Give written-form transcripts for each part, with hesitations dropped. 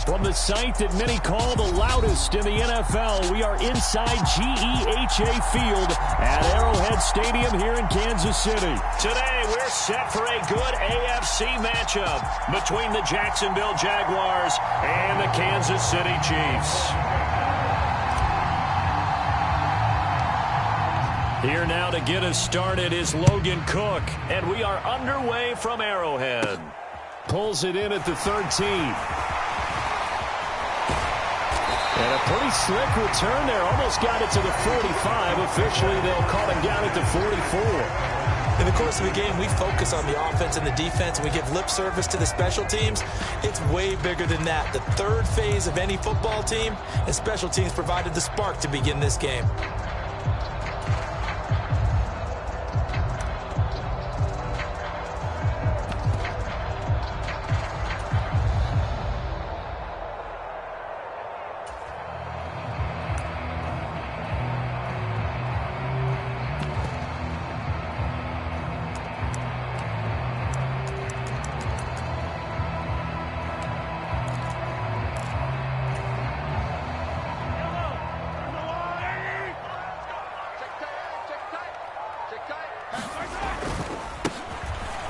From the site that many call the loudest in the NFL, we are inside GEHA Field at Arrowhead Stadium here in Kansas City. Today, we're set for a good AFC matchup between the Jacksonville Jaguars and the Kansas City Chiefs. Here now to get us started is Logan Cook, and we are underway from Arrowhead. Pulls it in at the 13. And a pretty slick return there. Almost got it to the 45. Officially, they'll call him down at the 44. In the course of the game, we focus on the offense and the defense, and we give lip service to the special teams. It's way bigger than that. The third phase of any football team, and special teams provided the spark to begin this game.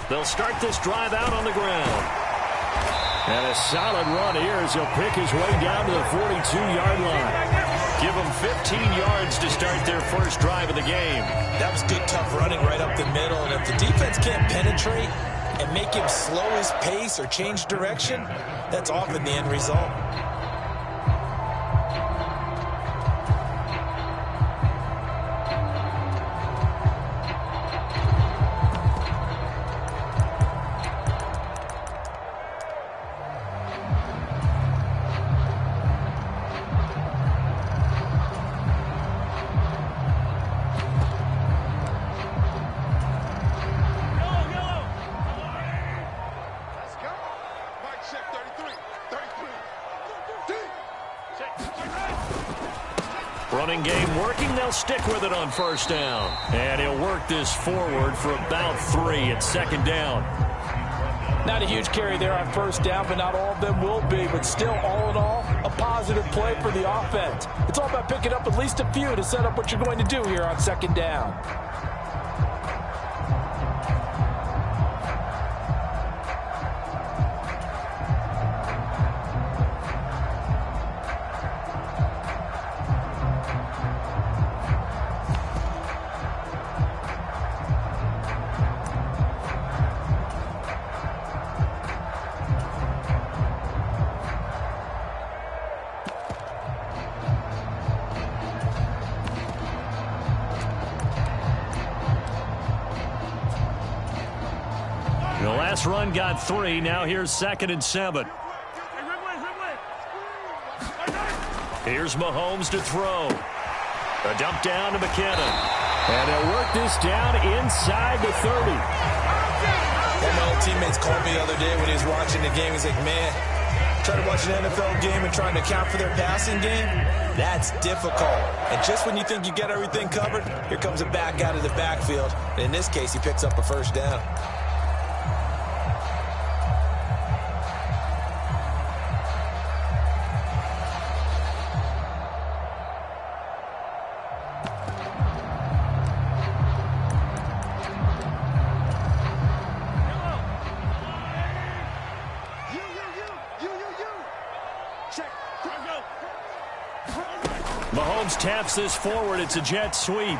They'll start this drive out on the ground. And a solid run here as he'll pick his way down to the 42-yard line. Give them 15 yards to start their first drive of the game. That was good, tough running right up the middle. And if the defense can't penetrate and make him slow his pace or change direction, that's often the end result. Running game working. They'll stick with it on first down. And he'll work this forward for about 3 at second down. Not a huge carry there on first down, but not all of them will be. But still, all in all, a positive play for the offense. It's all about picking up at least a few to set up what you're going to do here on second down. The last run got 3. Now here's 2nd and 7. Here's Mahomes to throw. A dump down to McKinnon. And they'll work this down inside the 30. One of my old teammates called me the other day when he was watching the game. He's like, man, trying to watch an NFL game and trying to account for their passing game, that's difficult. And just when you think you get everything covered, here comes a back out of the backfield. And in this case, he picks up a first down. Mahomes taps this forward. It's a jet sweep.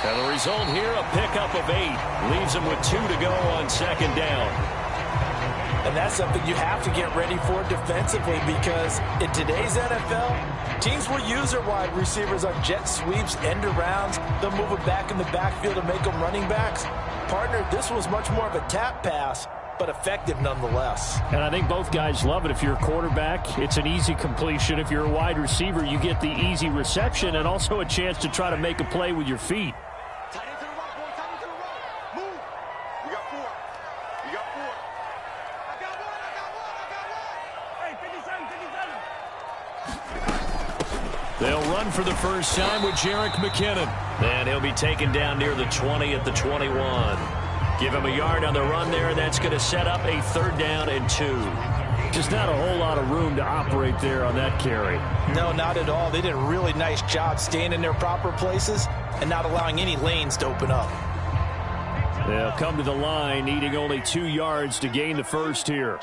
And the result here, a pickup of 8. Leaves him with 2 to go on second down. And that's something you have to get ready for defensively, because in today's NFL, teams will use their wide receivers on jet sweeps, end arounds. They'll move it back in the backfield and make them running backs. Partner, this was much more of a tap pass, but effective nonetheless. And I think both guys love it. If you're a quarterback, it's an easy completion. If you're a wide receiver, you get the easy reception and also a chance to try to make a play with your feet. They'll run for the first time with Jerick McKinnon. And he'll be taken down near the 20 at the 21. Give him a yard on the run there, and that's going to set up a 3rd down and 2. Just not a whole lot of room to operate there on that carry. No, not at all. They did a really nice job staying in their proper places and not allowing any lanes to open up. They'll come to the line, needing only 2 yards to gain the first here.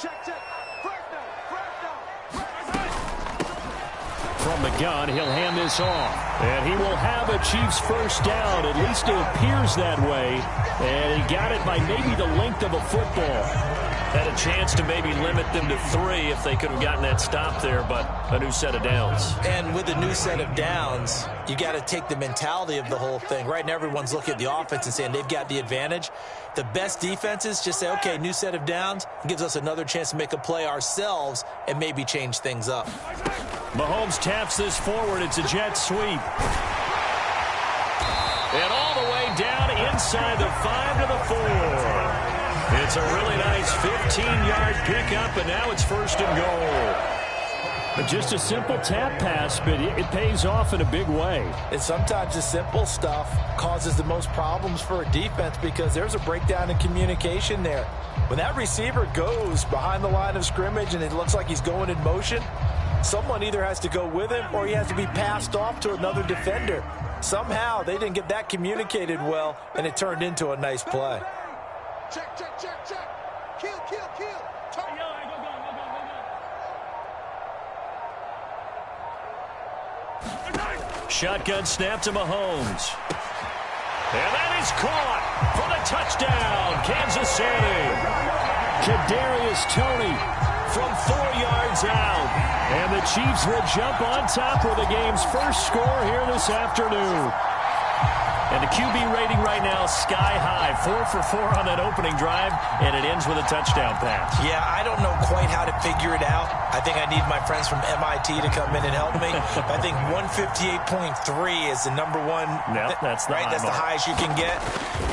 From the gun, he'll hand this off. And he will have a Chiefs first down. At least it appears that way. And he got it by maybe the length of a football. Had a chance to maybe limit them to 3 if they could have gotten that stop there, but a new set of downs. And with a new set of downs, you got to take the mentality of the whole thing. Right now, everyone's looking at the offense and saying they've got the advantage. The best defenses just say, okay, new set of downs, gives us another chance to make a play ourselves and maybe change things up. Mahomes taps this forward. It's a jet sweep. And all the way down inside the 5 to the 4. It's a really nice 15-yard pickup, and now it's first and goal. Just a simple tap pass, but it pays off in a big way. And sometimes the simple stuff causes the most problems for a defense because there's a breakdown in communication there. When that receiver goes behind the line of scrimmage and it looks like he's going in motion, someone either has to go with him or he has to be passed off to another defender. Somehow they didn't get that communicated well, and it turned into a nice play. Check, check, check, check. Kill, kill, kill. Turn. Go, go, go, go, go. Shotgun snap to Mahomes. And that is caught for the touchdown, Kansas City. Kadarius Toney from 4 yards out. And the Chiefs will jump on top with the game's first score here this afternoon. And the QB rating right now, sky high. 4 for 4 on that opening drive, and it ends with a touchdown pass. Yeah, I don't know quite how to figure it out. I think I need my friends from MIT to come in and help me. I think 158.3 is the number one. Yep, that's the right. That's the highest you can get.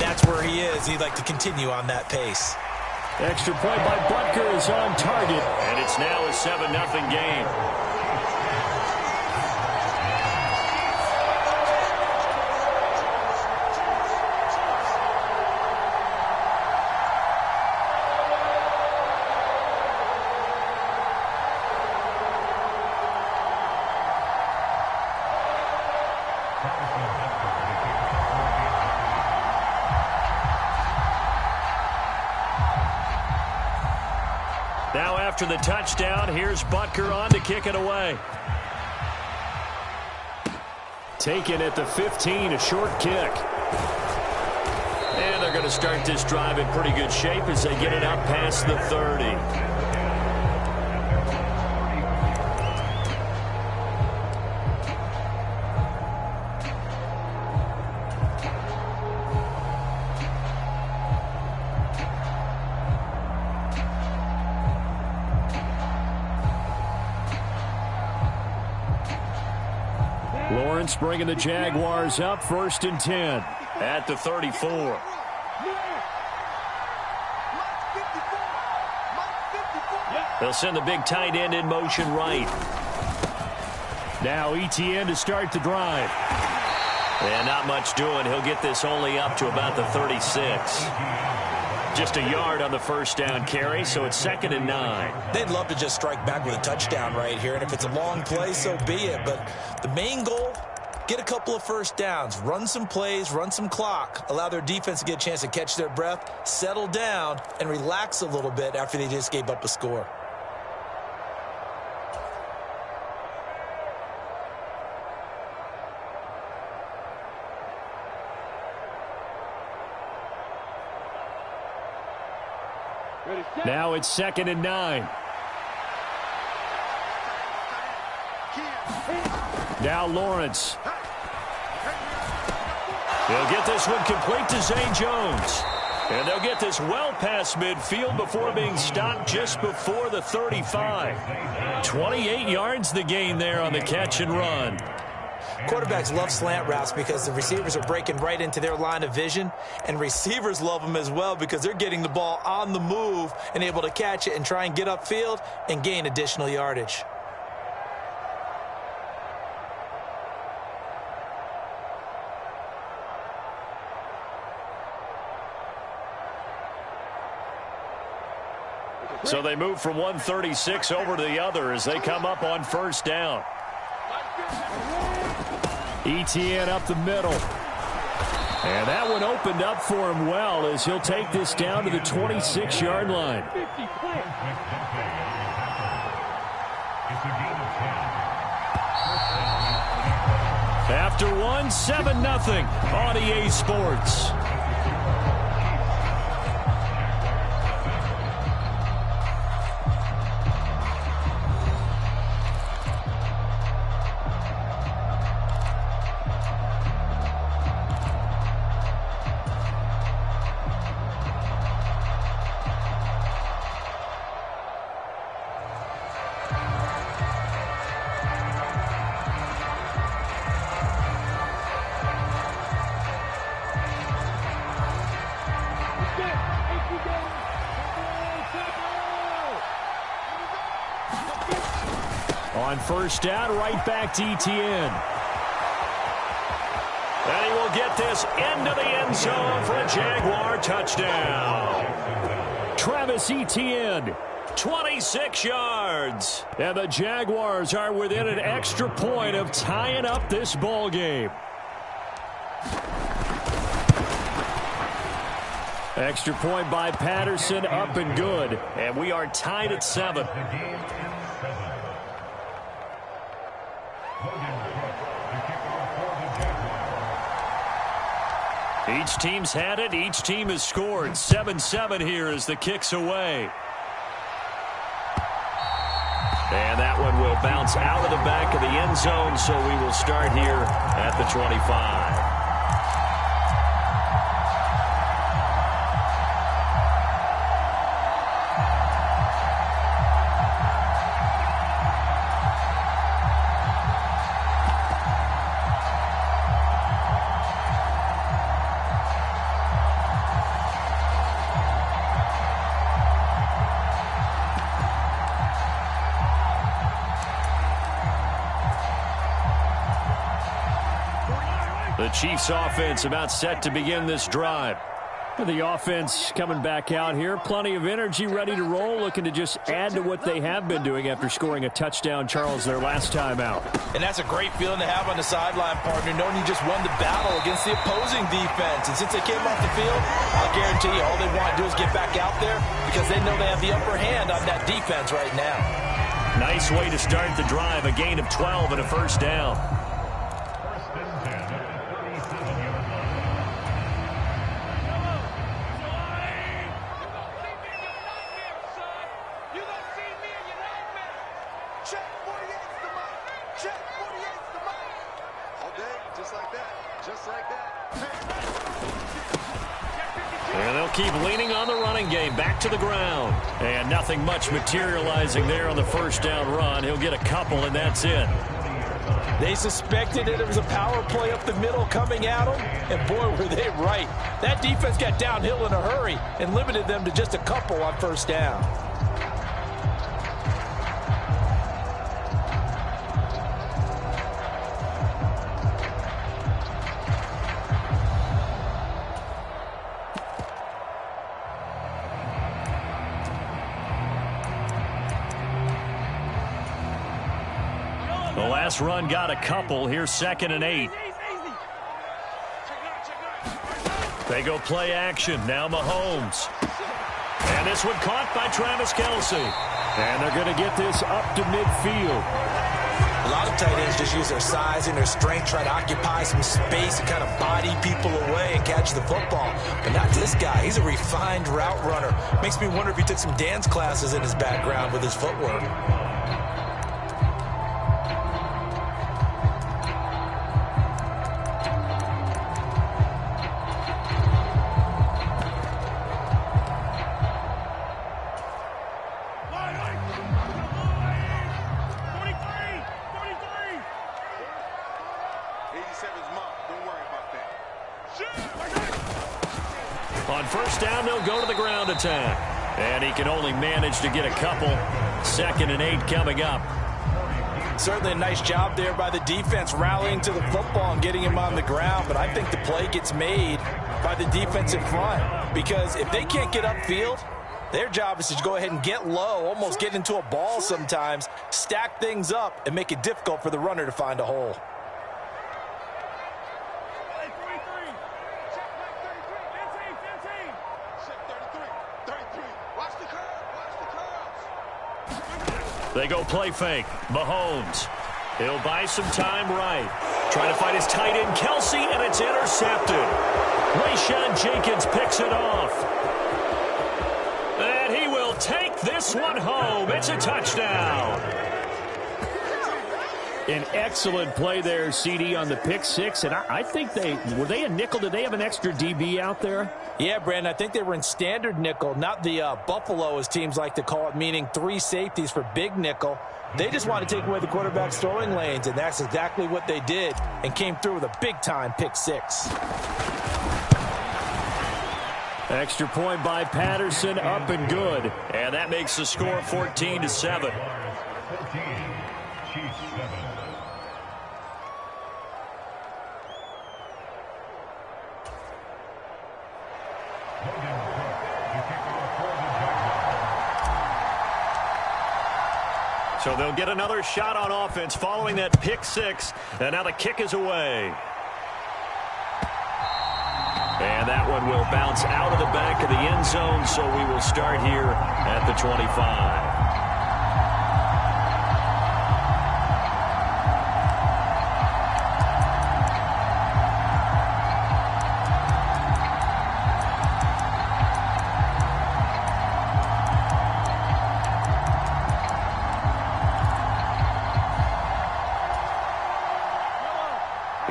That's where he is. He'd like to continue on that pace. Extra point by Butker is on target, and it's now a 7-0 game. Now after the touchdown, here's Butker on to kick it away. Taken at the 15, a short kick. And they're going to start this drive in pretty good shape as they get it out past the 30. Lawrence bringing the Jaguars up, 1st and 10 at the 34. They'll send the big tight end in motion right. Now ETN to start the drive. And not much doing. He'll get this only up to about the 36. Just a yard on the first down carry, so it's 2nd and 9. They'd love to just strike back with a touchdown right here, and if it's a long play, so be it. But the main goal, get a couple of first downs, run some plays, run some clock, allow their defense to get a chance to catch their breath, settle down, and relax a little bit after they just gave up a score. Now it's 2nd and 9. Now Lawrence. They'll get this one complete to Zay Jones. And they'll get this well past midfield before being stopped just before the 35. 28 yards the gain there on the catch and run. Quarterbacks love slant routes because the receivers are breaking right into their line of vision, and receivers love them as well because they're getting the ball on the move and able to catch it and try and get upfield and gain additional yardage. So they move from 136 over to the other as they come up on first down. Etienne up the middle. And that one opened up for him well as he'll take this down to the 26-yard line. After one, 7-0 on EA Sports. On first down, right back to Etienne. And he will get this into the end zone for a Jaguar touchdown. Travis Etienne, 26 yards. And the Jaguars are within an extra point of tying up this ball game. Extra point by Patterson, up and good. And we are tied at 7. Each team's had it. Each team has scored. 7-7 here as the kick's away. And that one will bounce out of the back of the end zone, so we will start here at the 25. The Chiefs offense about set to begin this drive. The offense coming back out here. Plenty of energy, ready to roll, looking to just add to what they have been doing after scoring a touchdown, Charles, their last time out. And that's a great feeling to have on the sideline, partner, knowing you just won the battle against the opposing defense. And since they came off the field, I'll guarantee you all they want to do is get back out there because they know they have the upper hand on that defense right now. Nice way to start the drive, a gain of 12 and a first down. And they'll keep leaning on the running game. Back to the ground. And nothing much materializing there on the first down run. He'll get a couple, and that's it. They suspected that it was a power play up the middle coming at them, and boy, were they right. That defense got downhill in a hurry and limited them to just a couple on first down. The last run got a couple. Here's 2nd and 8. They go play action. Now Mahomes. And this one caught by Travis Kelce. And they're going to get this up to midfield. A lot of tight ends just use their size and their strength, try to occupy some space and kind of body people away and catch the football. But not this guy. He's a refined route runner. Makes me wonder if he took some dance classes in his background with his footwork. On first down, they'll go to the ground attack. And he can only manage to get a couple. 2nd and 8 coming up. Certainly a nice job there by the defense rallying to the football and getting him on the ground. But I think the play gets made by the defense in front. Because if they can't get upfield, Their job is to go ahead and get low, almost get into a ball sometimes, stack things up, and make it difficult for the runner to find a hole. They go play fake. Mahomes. He'll buy some time right. Trying to find his tight end, Kelsey, and it's intercepted. Rayshawn Jenkins picks it off. And he will take this one home. It's a touchdown. An excellent play there, CD, on the pick six. And I think were they a nickel? Did they have an extra DB out there? Yeah, Brandon, I think they were in standard nickel, not the Buffalo, as teams like to call it, meaning 3 safeties for big nickel. They just want to take away the quarterback's throwing lanes, and that's exactly what they did, and came through with a big-time pick six. Extra point by Patterson, up and good. And that makes the score 14-7. So they'll get another shot on offense following that pick six. And now the kick is away. And that one will bounce out of the back of the end zone, so we will start here at the 25.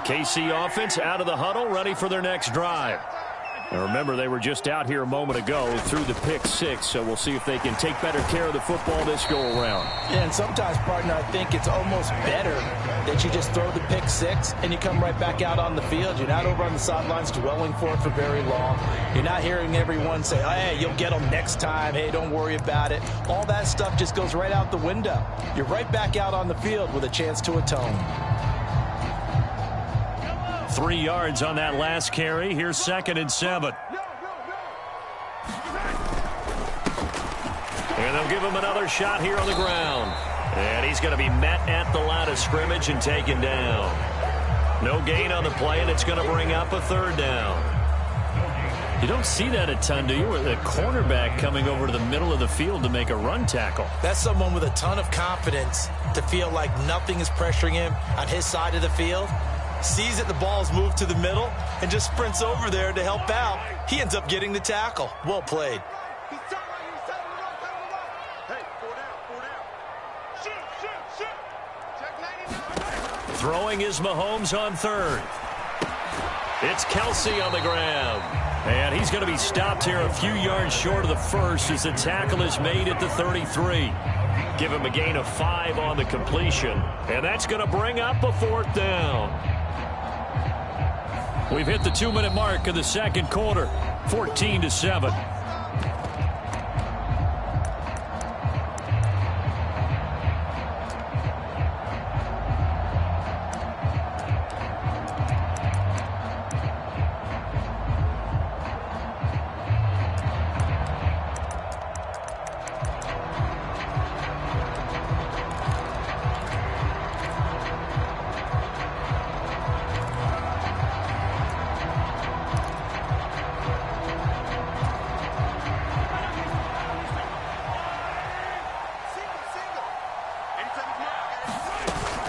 KC offense out of the huddle, ready for their next drive. And remember, they were just out here a moment ago through the pick six, so we'll see if they can take better care of the football this go-around. Yeah, and sometimes, partner, I think it's almost better that you just throw the pick six and you come right back out on the field. You're not over on the sidelines dwelling for it for very long. You're not hearing everyone say, oh, hey, you'll get them next time. Hey, don't worry about it. All that stuff just goes right out the window. You're right back out on the field with a chance to atone. 3 yards on that last carry. Here's 2nd and 7. And they'll give him another shot here on the ground. And he's going to be met at the line of scrimmage and taken down. No gain on the play, and it's going to bring up a 3rd down. You don't see that a ton, do you? With a cornerback coming over to the middle of the field to make a run tackle. That's someone with a ton of confidence to feel like nothing is pressuring him on his side of the field. Sees that the ball's moved to the middle and just sprints over there to help out. He ends up getting the tackle. Well played. Throwing is Mahomes on 3rd. It's Kelsey on the ground. And he's going to be stopped here a few yards short of the first as the tackle is made at the 33. Give him a gain of 5 on the completion. And that's going to bring up a 4th down. We've hit the 2-minute mark of the 2nd quarter, 14-7.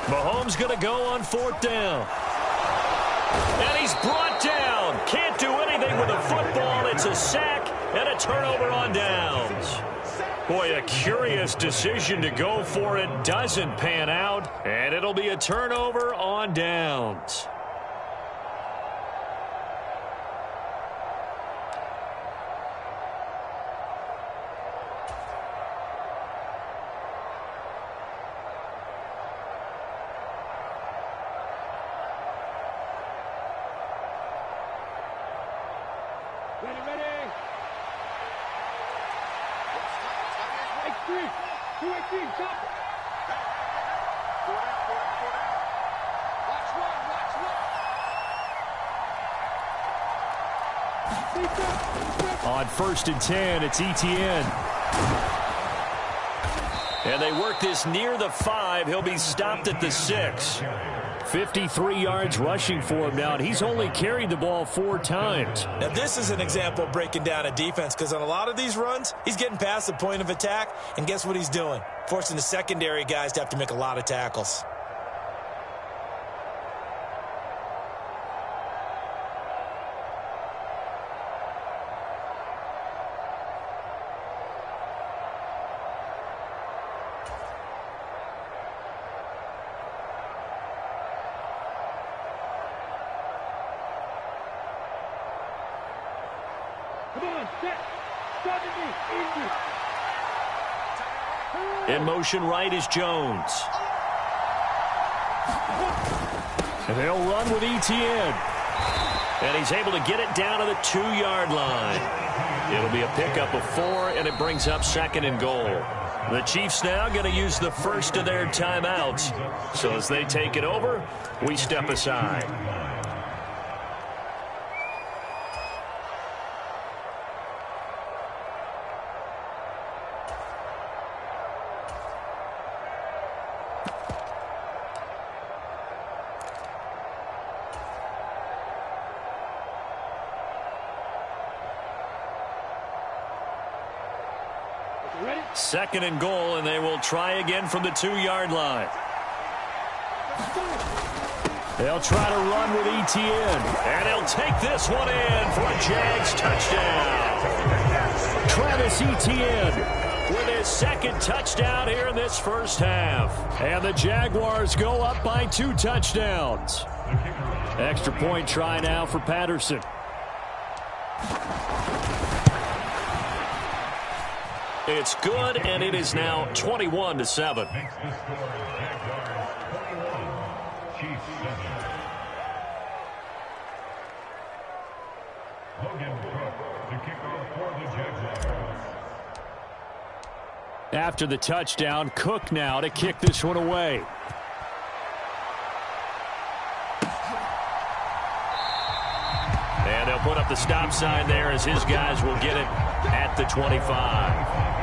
Mahomes going to go on 4th down. And he's brought down. Can't do anything with a football. It's a sack and a turnover on downs. Boy, a curious decision to go for it. Doesn't pan out. And it'll be a turnover on downs. On 1st and 10, it's Etienne. And they work this near the 5. He'll be stopped at the 6. 53 yards rushing for him now, and he's only carried the ball 4 times. Now, this is an example of breaking down a defense, because on a lot of these runs, he's getting past the point of attack, and guess what he's doing? Forcing the secondary guys to have to make a lot of tackles. In motion right is Jones. And they'll run with Etienne. And he's able to get it down to the 2-yard line. It'll be a pickup of 4, and it brings up 2nd and goal. The Chiefs now going to use the first of their timeouts. So as they take it over, we step aside. Second and goal, and they will try again from the 2-yard line. They'll try to run with Etienne, and he'll take this one in for a Jags touchdown. Travis Etienne with his 2nd touchdown here in this first half. And the Jaguars go up by 2 touchdowns. Extra point try now for Patterson. It's good, and it is now 21-7. After the touchdown, Cook now to kick this one away. And they'll put up the stop sign there as his guys will get it at the 25.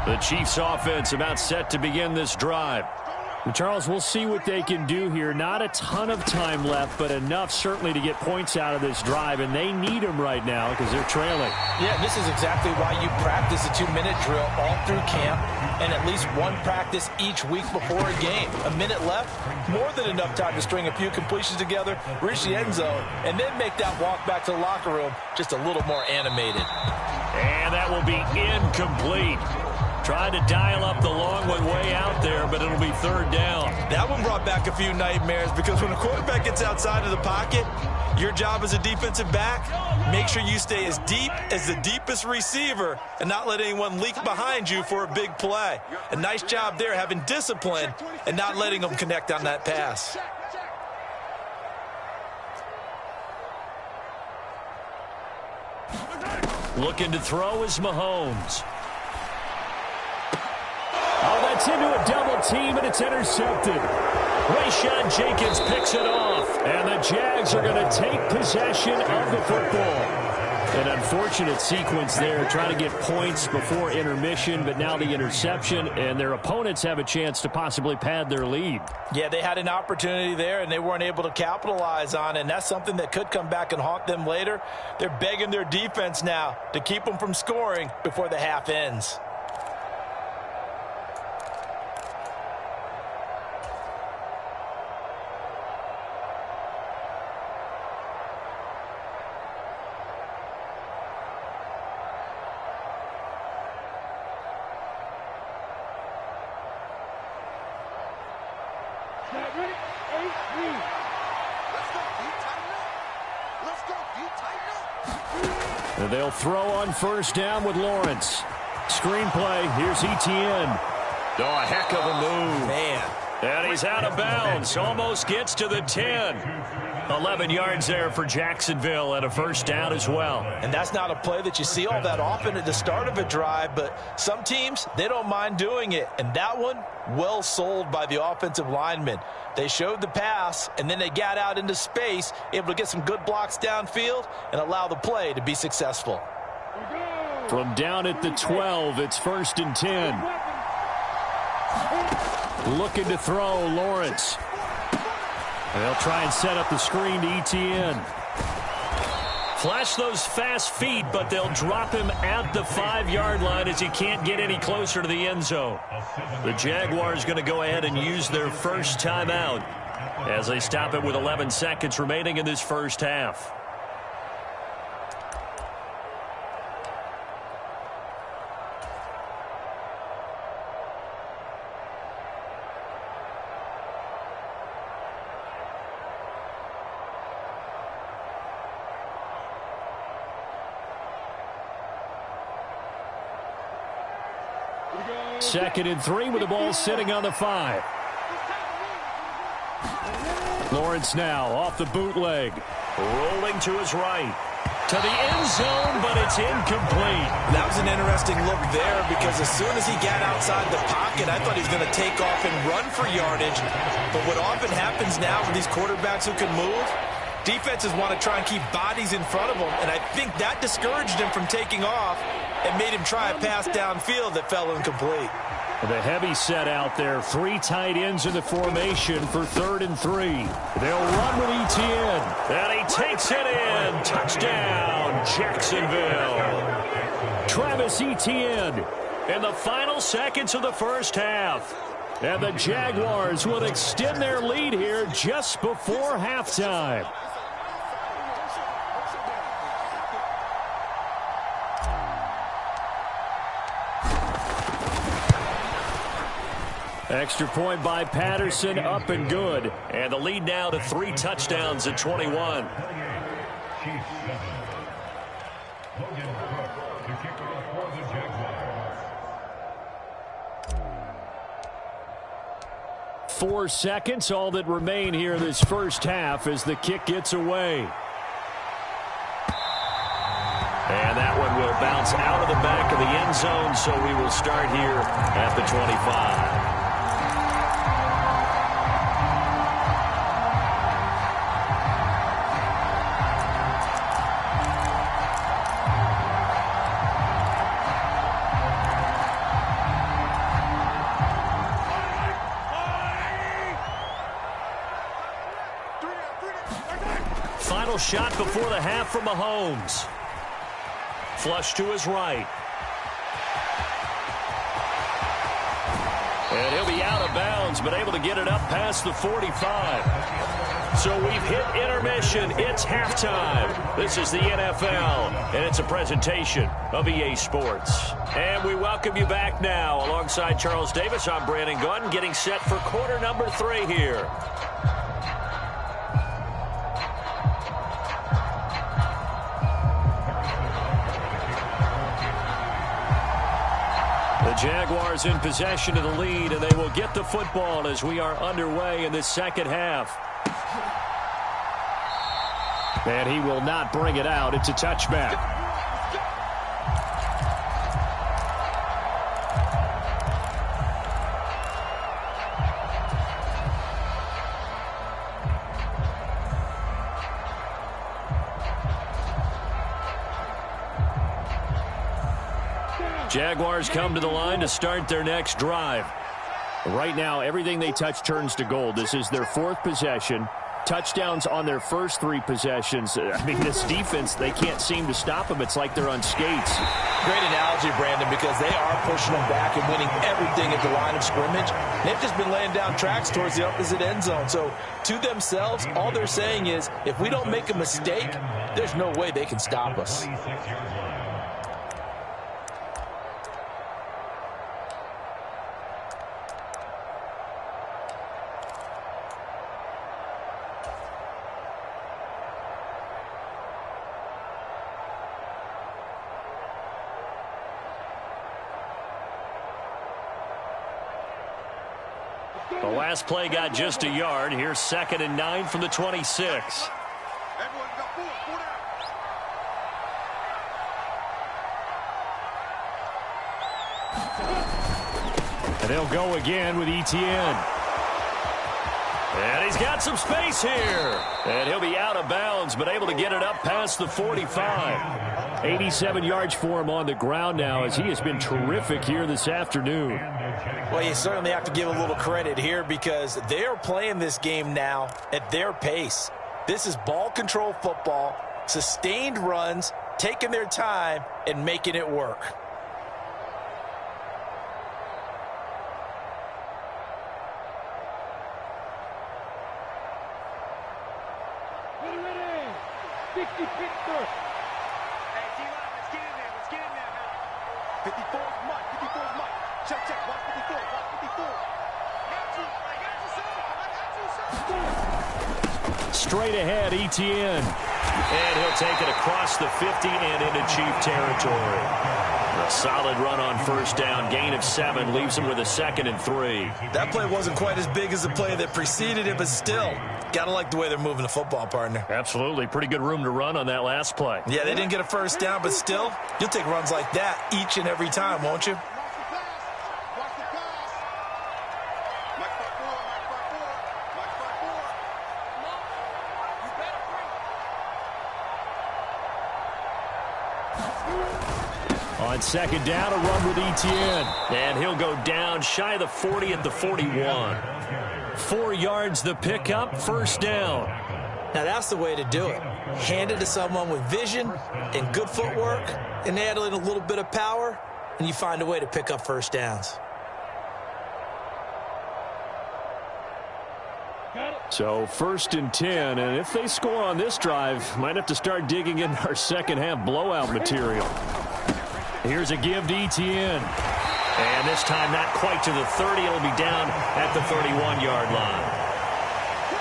The Chiefs offense about set to begin this drive. And Charles, we'll see what they can do here. Not a ton of time left, but enough certainly to get points out of this drive, and they need them right now because they're trailing. Yeah, this is exactly why you practice a 2-minute drill all through camp and at least one practice each week before a game. A minute left, more than enough time to string a few completions together, reach the end zone, and then make that walk back to the locker room just a little more animated. And that will be incomplete. Trying to dial up the long one way out there, but it'll be 3rd down. That one brought back a few nightmares because when a quarterback gets outside of the pocket, your job as a defensive back, make sure you stay as deep as the deepest receiver and not let anyone leak behind you for a big play. A nice job there having discipline and not letting them connect on that pass. Looking to throw is Mahomes. Oh, that's into a double team, and it's intercepted. Rayshon Jenkins picks it off, and the Jags are going to take possession of the football. An unfortunate sequence there, trying to get points before intermission, but now the interception, and their opponents have a chance to possibly pad their lead. Yeah, they had an opportunity there, and they weren't able to capitalize on it, and that's something that could come back and haunt them later. They're begging their defense now to keep them from scoring before the half ends. They'll throw on 1st down with Lawrence. Screenplay, here's Etienne. Oh, a heck of a move. Man, And he's out of bounds. Almost gets to the 10. 11 yards there for Jacksonville and a first down as well. And that's not a play that you see all that often at the start of a drive, but some teams, they don't mind doing it. And that one, well sold by the offensive linemen. They showed the pass, and then they got out into space, able to get some good blocks downfield and allow the play to be successful. From down at the 12, it's 1st and 10. Looking to throw, Lawrence. They'll try and set up the screen to Etienne. Flash those fast feet, but they'll drop him at the 5-yard line as he can't get any closer to the end zone. The Jaguars going to go ahead and use their first timeout as they stop it with 11 seconds remaining in this first half. Second and 3 with the ball sitting on the 5. Lawrence now off the bootleg. Rolling to his right. To the end zone, but it's incomplete. That was an interesting look there because as soon as he got outside the pocket, I thought he was going to take off and run for yardage. But what often happens now with these quarterbacks who can move, defenses want to try and keep bodies in front of them, and I think that discouraged him from taking off and made him try a pass downfield that fell incomplete. The heavy set out there. 3 tight ends in the formation for 3rd and 3. They'll run with Etienne. And he takes it in. Touchdown, Jacksonville. Travis Etienne in the final seconds of the first half. And the Jaguars will extend their lead here just before halftime. Extra point by Patterson, up and good. And the lead now to 3 touchdowns at 21. 4 seconds, all that remain here this first half as the kick gets away. And that one will bounce out of the back of the end zone, so we will start here at the 25. Final shot before the half from Mahomes. Flush to his right. And he'll be out of bounds, but able to get it up past the 45. So we've hit intermission. It's halftime. This is the NFL, and it's a presentation of EA Sports. And we welcome you back now. Alongside Charles Davis, I'm Brandon Gaudin, getting set for quarter number 3 here. Jaguars in possession of the lead, and they will get the football as we are underway in this second half. And he will not bring it out. It's a touchback. Jaguars come to the line to start their next drive. Right now, everything they touch turns to gold. This is their 4th possession. Touchdowns on their first 3 possessions. I mean, this defense, they can't seem to stop them. It's like they're on skates. Great analogy, Brandon, because they are pushing them back and winning everything at the line of scrimmage. They've just been laying down tracks towards the opposite end zone. So, to themselves, all they're saying is, if we don't make a mistake, there's no way they can stop us. The last play got just a yard. Here's 2nd and 9 from the 26. And they'll go again with Etienne. And he's got some space here. And he'll be out of bounds, but able to get it up past the 45. 87 yards for him on the ground now, as he has been terrific here this afternoon. Well, you certainly have to give a little credit here because they are playing this game now at their pace. This is ball control football, sustained runs, taking their time, and making it work. Straight ahead, Etienne. And he'll take it across the 50 and into Chief territory. A solid run on first down. Gain of 7 leaves him with a 2nd and 3. That play wasn't quite as big as the play that preceded it, but still, gotta like the way they're moving the football, partner. Absolutely. Pretty good room to run on that last play. Yeah, they didn't get a first down, but still, you'll take runs like that each and every time, won't you? On 2nd down, a run with Etienne. And he'll go down shy of the 40 at the 41. 4 yards the pickup, first down. Now that's the way to do it. Hand it to someone with vision and good footwork and add in a little bit of power, and you find a way to pick up first downs. So 1st and 10, and if they score on this drive, might have to start digging in our second half blowout material. Here's a give to Etienne. And this time not quite to the 30. It'll be down at the 31-yard line.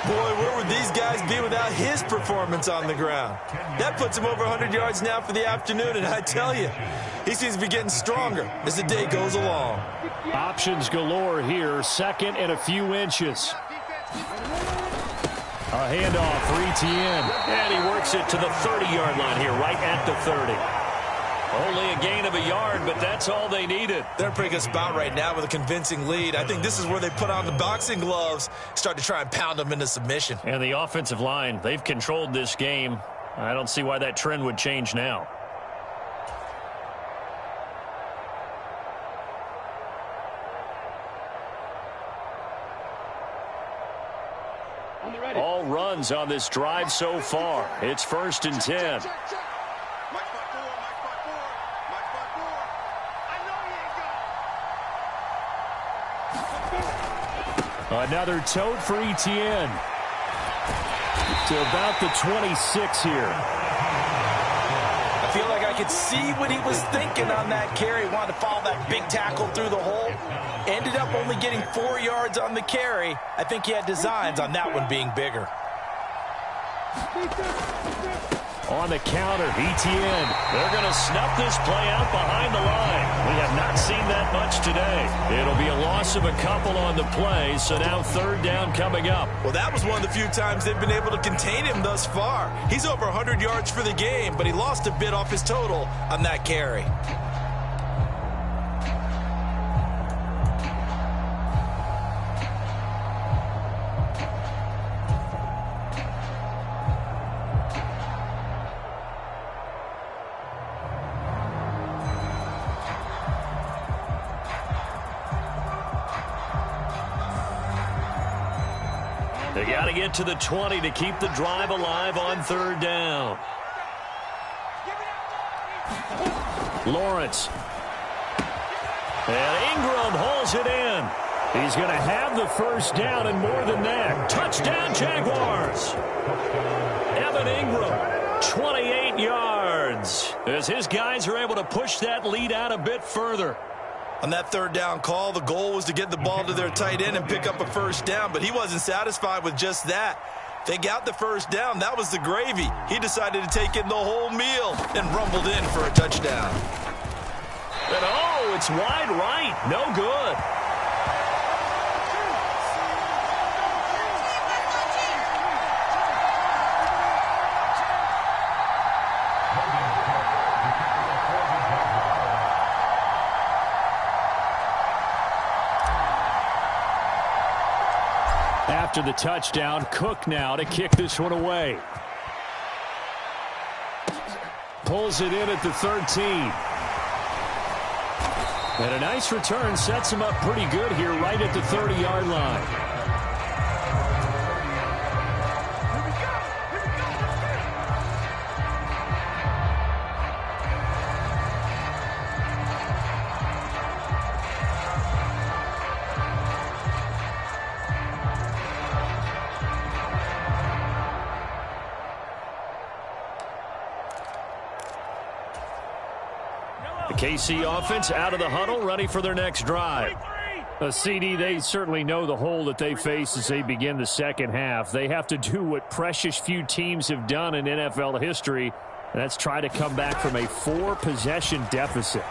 Boy, where would these guys be without his performance on the ground? That puts him over 100 yards now for the afternoon, and I tell you, he seems to be getting stronger as the day goes along. Options galore here. 2nd and a few inches. A handoff for Etienne. And he works it to the 30-yard line here, right at the 30. Only a gain of a yard, but that's all they needed. They're in a pretty good spot right now with a convincing lead. I think this is where they put on the boxing gloves, start to try and pound them into submission. And the offensive line, they've controlled this game. I don't see why that trend would change now. All runs on this drive so far. It's 1st and 10. Another tote for Etienne. To about the 26 here. I feel like I could see what he was thinking on that carry. He wanted to follow that big tackle through the hole. Ended up only getting 4 yards on the carry. I think he had designs on that one being bigger. On the counter, Etienne. They're going to snuff this play out behind the line. We have not seen that much today. It'll be a loss of a couple on the play, so now 3rd down coming up. Well, that was one of the few times they've been able to contain him thus far. He's over 100 yards for the game, but he lost a bit off his total on that carry. They got to get to the 20 to keep the drive alive on 3rd down. Lawrence. And Ingram hauls it in. He's going to have the first down and more than that. Touchdown, Jaguars. Evan Ingram, 28 yards. As his guys are able to push that lead out a bit further. On that 3rd down call, the goal was to get the ball to their tight end and pick up a first down, but he wasn't satisfied with just that. They got the first down. That was the gravy. He decided to take in the whole meal and rumbled in for a touchdown. And oh, it's wide right. No good. after the touchdown. Cook now to kick this one away. Pulls it in at the 13. And a nice return sets him up pretty good here right at the 30-yard line. KC offense out of the huddle, ready for their next drive. CD, they certainly know the hole that they face as they begin the second half. They have to do what precious few teams have done in NFL history, and that's try to come back from a 4-possession deficit.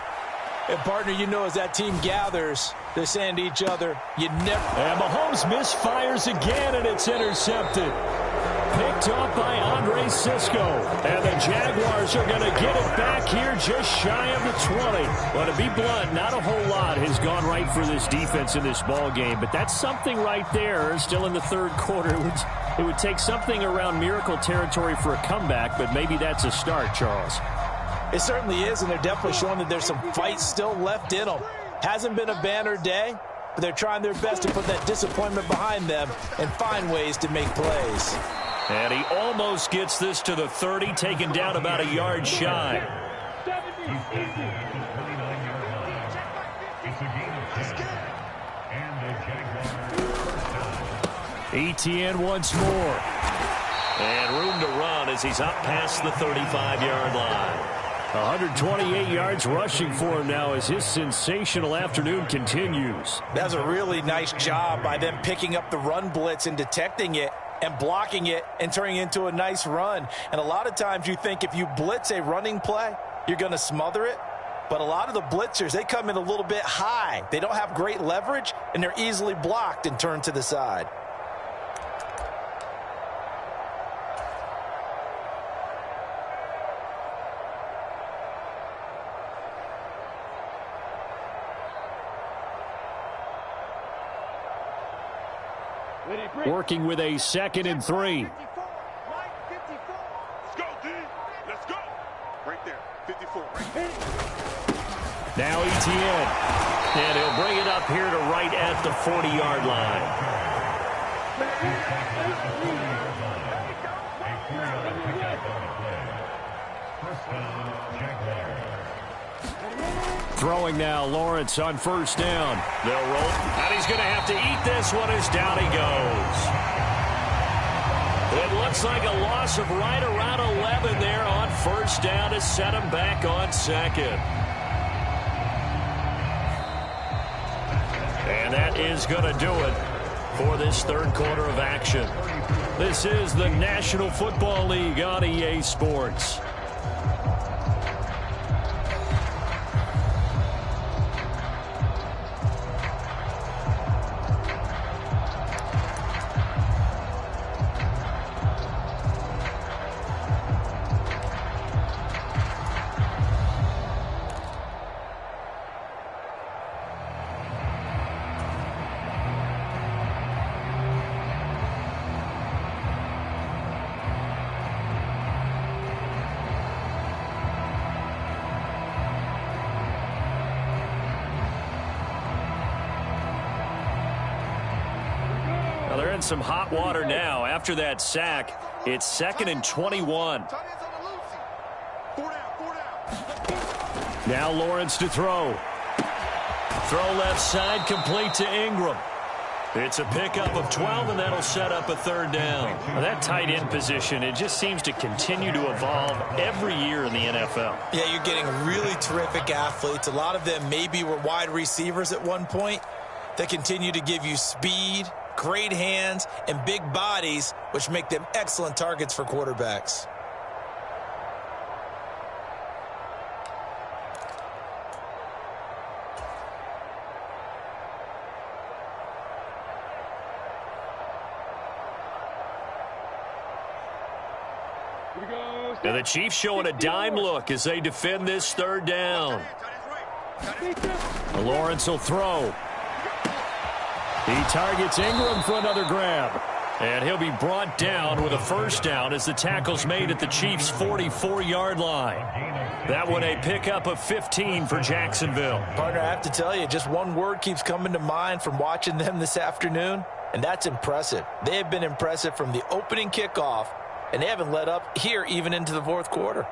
And, partner, you know, as that team gathers, they're saying to each other, you never... And Mahomes misfires again, and it's intercepted. Picked off by Andre Cisco. And the Jaguars are going to get it back here just shy of the 20. But to be blunt, not a whole lot has gone right for this defense in this ball game. But that's something right there. Still in the third quarter. It would take something around miracle territory for a comeback, but maybe that's a start, Charles. It certainly is, and they're definitely showing that there's some fight still left in them. Hasn't been a banner day, but they're trying their best to put that disappointment behind them and find ways to make plays. And he almost gets this to the 30, taken down about a yard shy. Etienne once more. And room to run as he's up past the 35-yard line. 128 yards rushing for him now as his sensational afternoon continues. That's a really nice job by them picking up the run blitz and detecting it and blocking it and turning it into a nice run. And a lot of times you think if you blitz a running play, you're going to smother it. But a lot of the blitzers, they come in a little bit high. They don't have great leverage, and they're easily blocked and turned to the side. Working with a 2nd and 3. Let's go, D. Let's go. Right there. 54. Right there. Now Etienne. And he'll bring it up here to right at the 40-yard line. Throwing now, Lawrence on first down. They'll roll, and he's going to have to eat this one as down he goes. It looks like a loss of right around 11 there on first down to set him back on second. And that is going to do it for this third quarter of action. This is the National Football League on EA Sports. They're in some hot water now. After that sack, it's 2nd and 21. Now Lawrence to throw. Throw left side, complete to Ingram. It's a pickup of 12, and that'll set up a third down. Now that tight end position, it just seems to continue to evolve every year in the NFL. Yeah, you're getting really terrific athletes. A lot of them maybe were wide receivers at one point. They continue to give you speed, great hands, and big bodies, which make them excellent targets for quarterbacks. Now the Chiefs showing a dime look as they defend this third down. Lawrence will throw. He targets Ingram for another grab. And he'll be brought down with a first down as the tackle's made at the Chiefs' 44-yard line. That one a pickup of 15 for Jacksonville. Partner, I have to tell you, just one word keeps coming to mind from watching them this afternoon, and that's impressive. They have been impressive from the opening kickoff, and they haven't let up here even into the fourth quarter.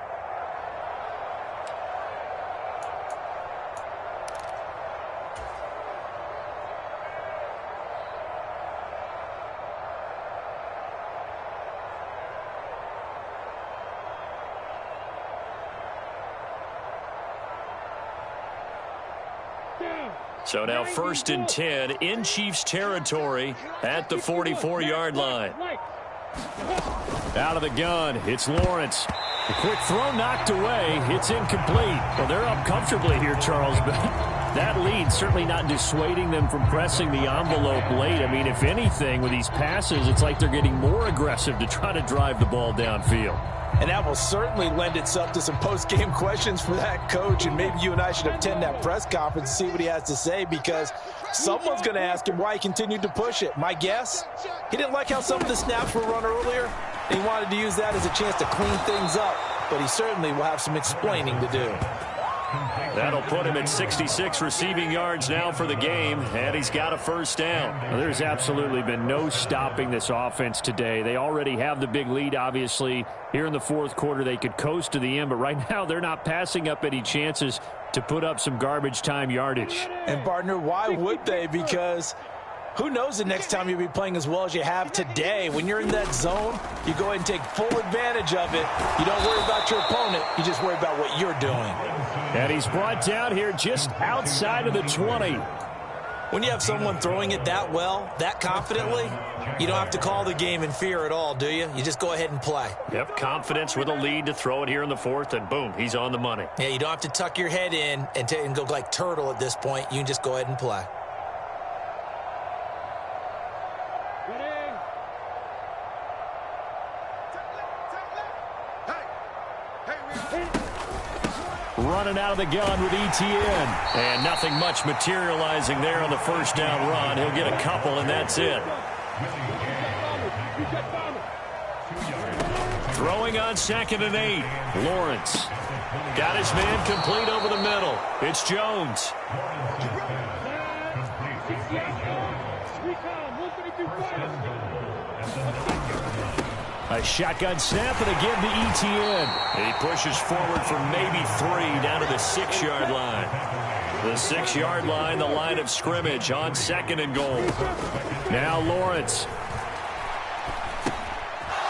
So now 1st and 10 in Chiefs territory at the 44-yard line. Out of the gun, it's Lawrence. A quick throw knocked away. It's incomplete. Well, they're up comfortably here, Charles, but that lead certainly not dissuading them from pressing the envelope late. I mean, if anything, with these passes, it's like they're getting more aggressive to try to drive the ball downfield. And that will certainly lend itself to some post-game questions for that coach. And maybe you and I should attend that press conference and see what he has to say, because someone's going to ask him why he continued to push it. My guess, he didn't like how some of the snaps were run earlier, and he wanted to use that as a chance to clean things up. But he certainly will have some explaining to do. That'll put him at 66 receiving yards now for the game, and he's got a first down. Well, there's absolutely been no stopping this offense today. They already have the big lead, obviously. Here in the fourth quarter, they could coast to the end, but right now they're not passing up any chances to put up some garbage time yardage. And, partner, why would they? Because who knows the next time you'll be playing as well as you have today. When you're in that zone, you go ahead and take full advantage of it. You don't worry about your opponent. You just worry about what you're doing. And he's brought down here just outside of the 20. When you have someone throwing it that well, that confidently, you don't have to call the game in fear at all, do you? You just go ahead and play. Yep, confidence with a lead to throw it here in the fourth, and boom, he's on the money. Yeah, you don't have to tuck your head in and go like turtle at this point. You can just go ahead and play. Running out of the gun with ETN. And nothing much materializing there on the first down run. He'll get a couple, and that's it. Throwing on 2nd and 8. Lawrence. Got his man complete over the middle. It's Jones. A shotgun snap, and again to ETN. And he pushes forward for maybe 3 down to the 6-yard line. The 6-yard line, the line of scrimmage on 2nd and goal. Now Lawrence.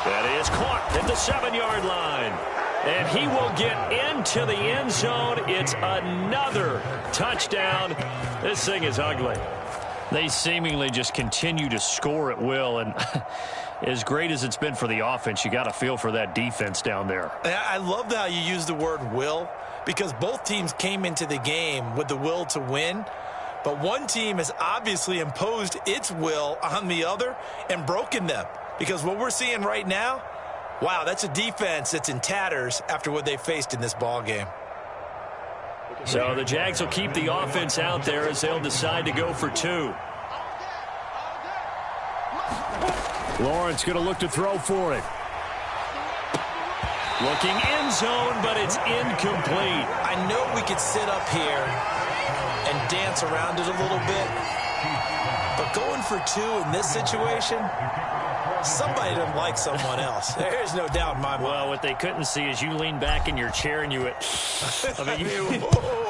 That is caught at the 7-yard line. And he will get into the end zone. It's another touchdown. This thing is ugly. They seemingly just continue to score at will, and as great as it's been for the offense, you got to feel for that defense down there. I love how you use the word will, because both teams came into the game with the will to win, but one team has obviously imposed its will on the other and broken them, because what we're seeing right now, wow, that's a defense that's in tatters after what they faced in this ball game. So the Jags will keep the offense out there as they'll decide to go for 2. Lawrence going to look to throw for it. Looking end zone, but it's incomplete. I know we could sit up here and dance around it a little bit, but going for 2 in this situation, somebody doesn't like someone else. There's no doubt in my mind. Well, what they couldn't see is you lean back in your chair and you went, I mean,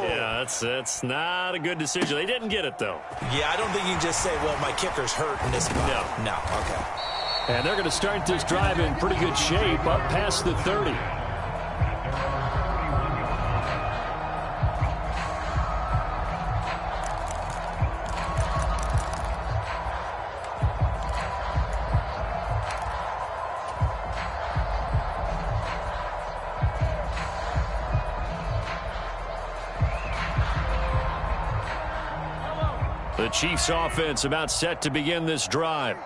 yeah, that's not a good decision. They didn't get it, though. Yeah, I don't think you can just say, well, my kicker's hurt in this spot. No, okay. And they're going to start this drive in pretty good shape up past the 30. The Chiefs offense about set to begin this drive.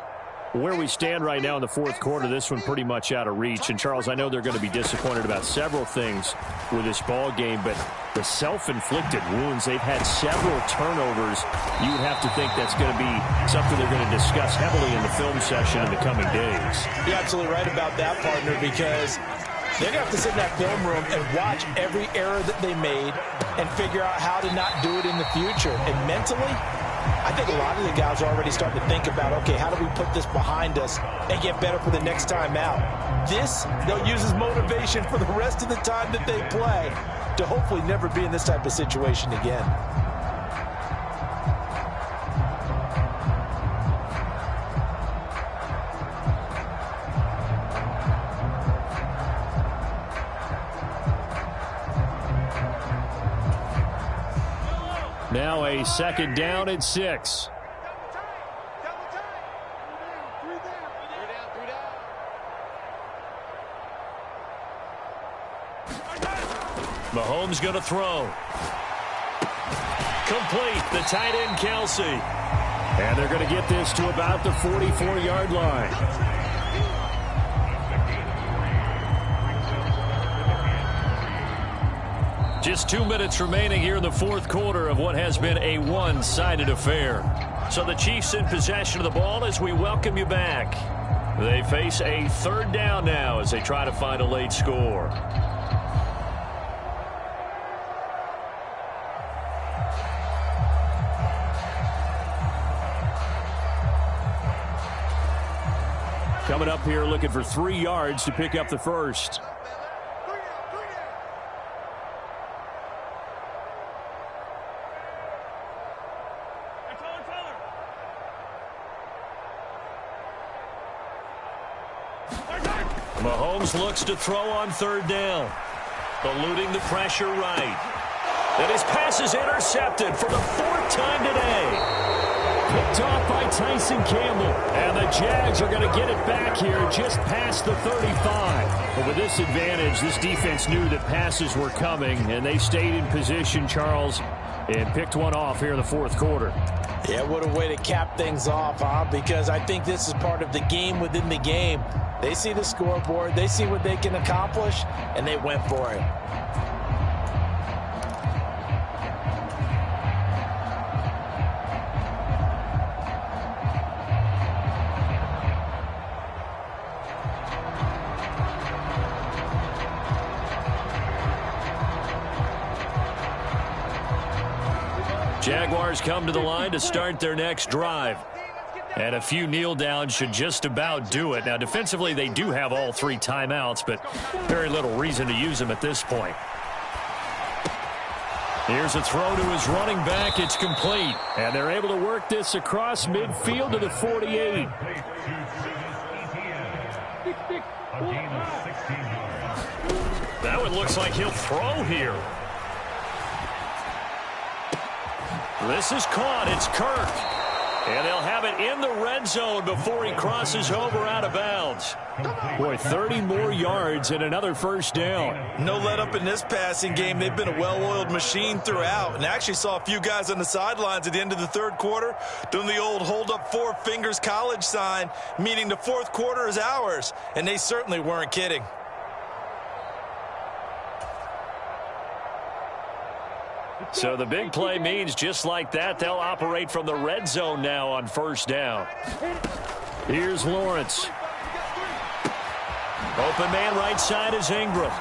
Where we stand right now in the fourth quarter, this one pretty much out of reach. And, Charles, I know they're going to be disappointed about several things with this ball game, but the self-inflicted wounds, they've had several turnovers. You would have to think that's going to be something they're going to discuss heavily in the film session in the coming days. You're absolutely right about that, partner, because they're going to have to sit in that film room and watch every error that they made and figure out how to not do it in the future. And mentally, I think a lot of the guys are already starting to think about, okay, how do we put this behind us and get better for the next time out? This, they'll use as motivation for the rest of the time that they play to hopefully never be in this type of situation again. Now a second down and 6. Mahomes going to throw. Complete. The tight end, Kelsey. And they're going to get this to about the 44-yard line. Just 2 minutes remaining here in the fourth quarter of what has been a one-sided affair. So the Chiefs in possession of the ball as we welcome you back. They face a third down now as they try to find a late score. Coming up here looking for 3 yards to pick up the first. Mahomes looks to throw on third down. Eluding the pressure right. And his pass is intercepted for the 4th time today. Picked off by Tyson Campbell. And the Jags are going to get it back here just past the 35. But with this advantage, this defense knew that passes were coming, and they stayed in position, Charles, and picked one off here in the fourth quarter. Yeah, what a way to cap things off, huh? Because I think this is part of the game within the game. They see the scoreboard, they see what they can accomplish, and they went for it. Jaguars come to the line to start their next drive. And a few kneel downs should just about do it. Now, defensively, they do have all 3 timeouts, but very little reason to use them at this point. Here's a throw to his running back. It's complete. And they're able to work this across midfield to the 48. That one looks like he'll throw here. This is caught. It's Kirk. And they'll have it in the red zone before he crosses over out of bounds. Boy, 30 more yards and another first down. No let up in this passing game. They've been a well-oiled machine throughout. And actually saw a few guys on the sidelines at the end of the third quarter doing the old hold up 4 fingers college sign, meaning the fourth quarter is ours. And they certainly weren't kidding. So the big play means just like that, they'll operate from the red zone now on first down. Here's Lawrence. Open man right side is Ingram.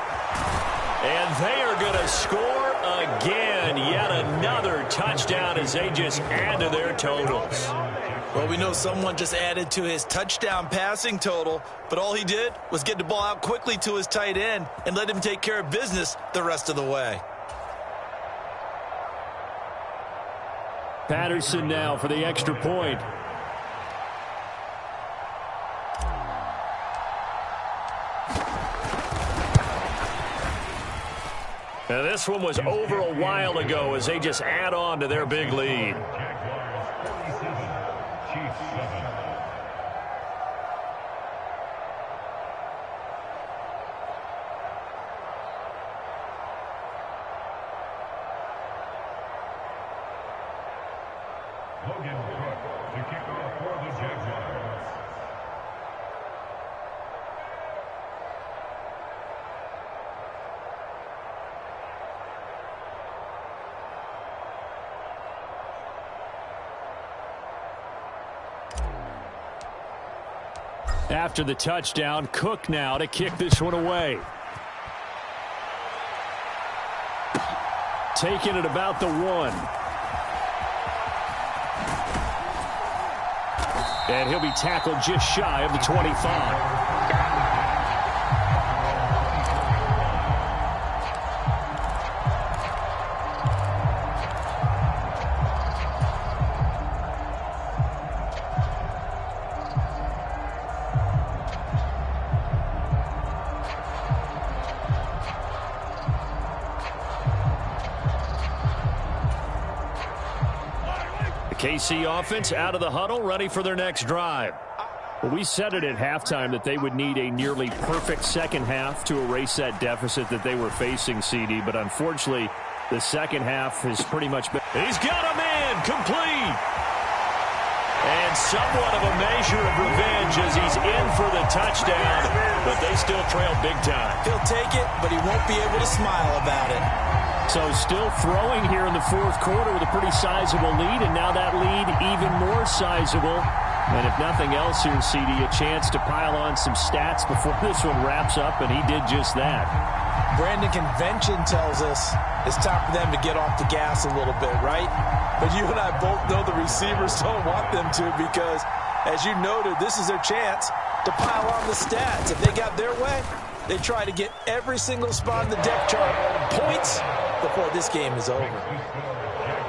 And they are going to score again. Yet another touchdown as they just add to their totals. Well, we know someone just added to his touchdown passing total, but all he did was get the ball out quickly to his tight end and let him take care of business the rest of the way. Patterson now for the extra point. Now this one was over a while ago as they just add on to their big lead. After the touchdown, Cook now to kick this one away. Taking it about the 1. And he'll be tackled just shy of the 25. KC offense out of the huddle, ready for their next drive. Well, we said it at halftime that they would need a nearly perfect second half to erase that deficit that they were facing, CD. But unfortunately, the second half has pretty much been... He's got a man complete. And somewhat of a measure of revenge as he's in for the touchdown. But they still trail big time. He'll take it, but he won't be able to smile about it. So still throwing here in the fourth quarter with a pretty sizable lead, and now that lead even more sizable. And if nothing else here, CD, a chance to pile on some stats before this one wraps up, and he did just that. Brandon, convention tells us it's time for them to get off the gas a little bit, right? But you and I both know the receivers don't want them to because, as you noted, this is their chance to pile on the stats. If they got their way, they try to get every single spot in the depth chart points before this game is over.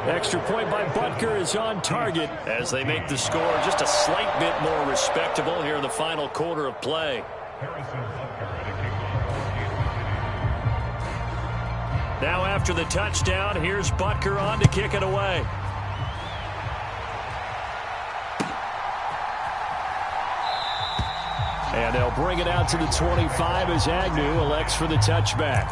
Extra point by Butker is on target as they make the score just a slight bit more respectable here in the final quarter of play. Now after the touchdown, here's Butker on to kick it away. And they'll bring it out to the 25 as Agnew elects for the touchback.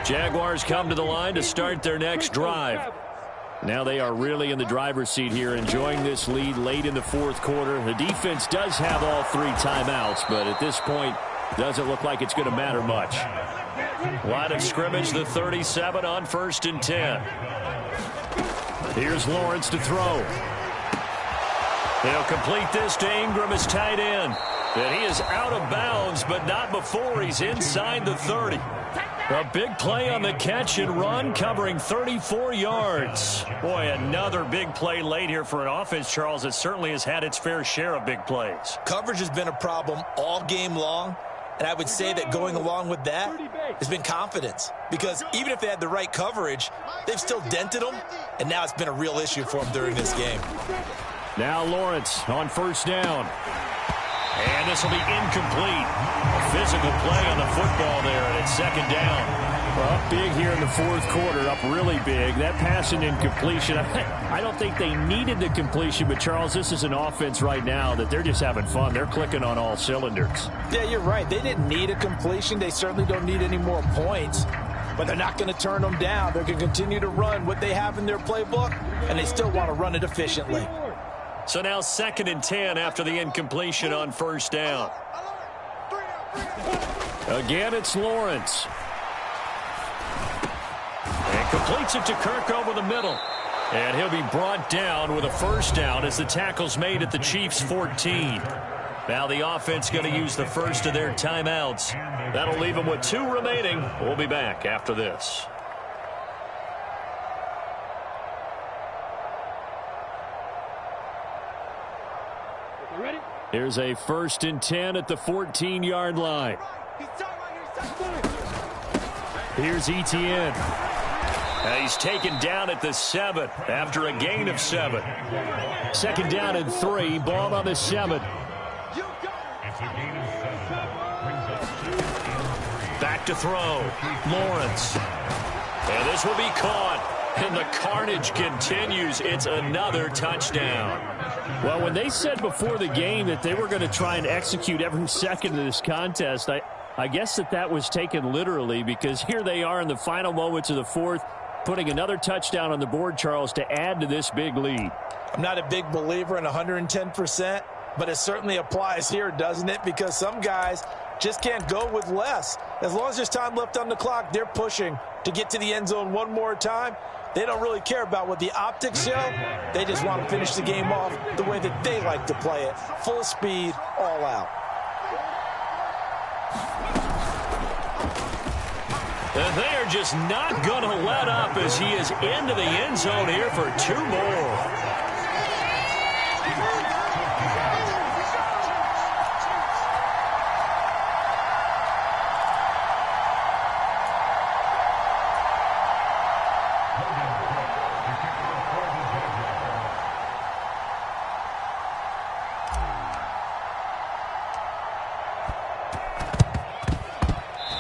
Jaguars come to the line to start their next drive. Now they are really in the driver's seat here, enjoying this lead late in the fourth quarter. The defense does have all 3 timeouts, but at this point, doesn't look like it's going to matter much. Line of scrimmage, the 37 on 1st and 10. Here's Lawrence to throw. They'll complete this to Ingram as tight end. And he is out of bounds, but not before he's inside the 30. A big play on the catch and run, covering 34 yards. Boy, another big play late here for an offense, Charles, that certainly has had its fair share of big plays. Coverage has been a problem all game long, and I would say that going along with that has been confidence. Because even if they had the right coverage, they've still dented them, and now it's been a real issue for them during this game. Now Lawrence on 1st down. And this will be incomplete. A physical play on the football there, and it's 2nd down. Well, up big here in the fourth quarter, up really big. That pass and incompletion, I don't think they needed the completion, but Charles, this is an offense right now that they're just having fun. They're clicking on all cylinders. Yeah, you're right. They didn't need a completion. They certainly don't need any more points, but they're not going to turn them down. They're going to continue to run what they have in their playbook, and they still want to run it efficiently. So now 2nd and 10 after the incompletion on 1st down. Again, it's Lawrence. And completes it to Kirk over the middle. And he'll be brought down with a 1st down as the tackle's made at the Chiefs' 14. Now the offense going to use the first of their timeouts. That'll leave them with 2 remaining. We'll be back after this. Here's a 1st and 10 at the 14-yard line. Here's Etienne. He's taken down at the 7 after a gain of 7. 2nd down and 3. Ball on the 7. Back to throw. Lawrence. And this will be caught. And the carnage continues. It's another touchdown. Well, when they said before the game that they were going to try and execute every second of this contest, I guess that was taken literally, because here they are in the final moments of the fourth, putting another touchdown on the board, Charles, to add to this big lead. I'm not a big believer in 110%, but it certainly applies here, doesn't it? Because some guys just can't go with less. As long as there's time left on the clock, they're pushing to get to the end zone one more time. They don't really care about what the optics show. They just want to finish the game off the way that they like to play it. Full speed, all out. And they are just not going to let up as he is into the end zone here for 2 more.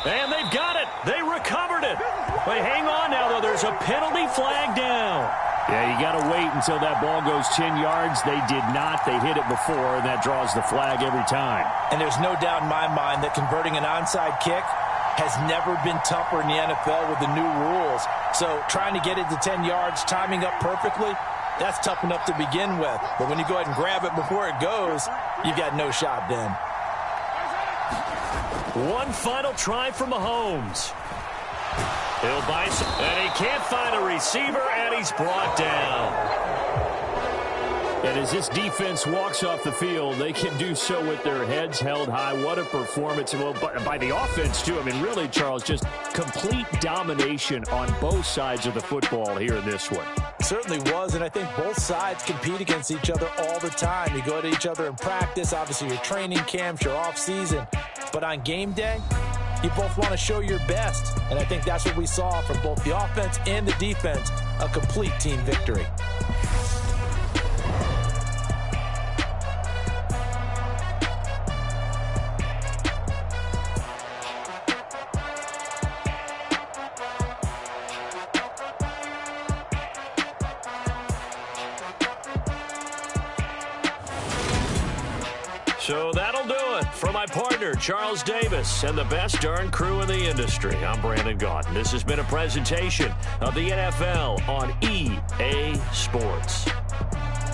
And they've got it. They recovered it. Wait, hang on now, though. There's a penalty flag down. Yeah, you got to wait until that ball goes 10 yards. They did not. They hit it before, and that draws the flag every time. And there's no doubt in my mind that converting an onside kick has never been tougher in the NFL with the new rules. So trying to get it to 10 yards, timing up perfectly, that's tough enough to begin with. But when you go ahead and grab it before it goes, you've got no shot then. One final try for Mahomes. He'll buy some, and he can't find a receiver, and he's brought down. And as this defense walks off the field, they can do so with their heads held high. What a performance. Well, by the offense, too. I mean, really, Charles, just complete domination on both sides of the football here in this one. Certainly was, and I think both sides compete against each other all the time. You go to each other in practice, obviously your training camps, your off-season. But on game day, you both want to show your best. And I think that's what we saw from both the offense and the defense, a complete team victory. So that'll do it for my partner, Charles Davis, and the best darn crew in the industry. I'm Brandon Gaudin. This has been a presentation of the NFL on EA Sports.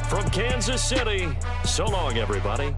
From Kansas City, so long, everybody.